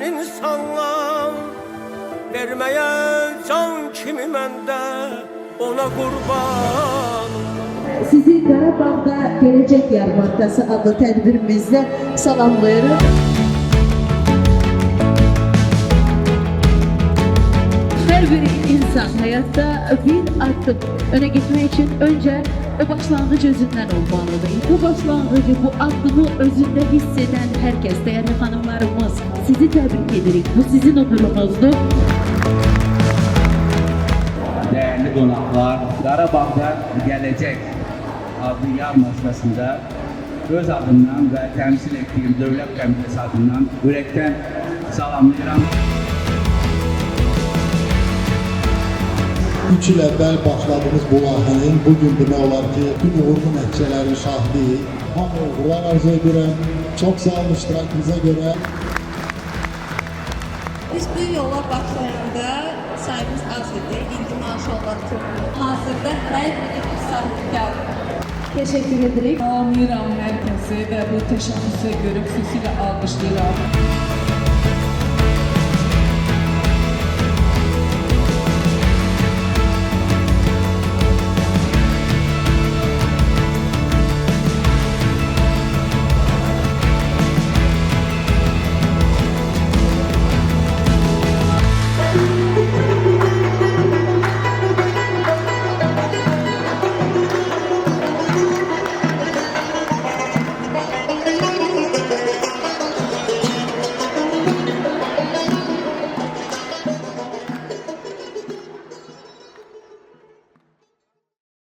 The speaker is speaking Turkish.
insanlar, vermeye can kimi məndə, ona qurban. Sizi Qarabağda Gələcək Yarmarkası adlı tədbirimizdə salamlayırıq. Her bir insan hayatta bir adım öne gitmek için önce o başlangıç özünden olmalıdır. Bu başlangıcı, bu adımı özünde hisseden herkes, değerli hanımlarımız, sizi tebrik ederim. Bu sizin onurunuzdur. Değerli qonaqlar, Qarabağda Gələcək adlı yarmarkasında öz adımdan ve temsil ettiğim Dövlət Komitəsi adından ürəkdən salamlayıram. 3 il əvvəl başladığımız bu layihənin bugün demək olar ki, bütün uğurlu nəticələrin şahidiyik. Hamı uğurlar arzu edirəm. Çox sağ olun iştirakınıza görə. Biz bu yola başlayanda sayımız az idi, indi maşallah çok. Hazırda her biri sahibkar. Teşekkür ederim. Salamlayıram hər kəsi və bu təşəbbüsə görə xüsusilə alqışlayıram.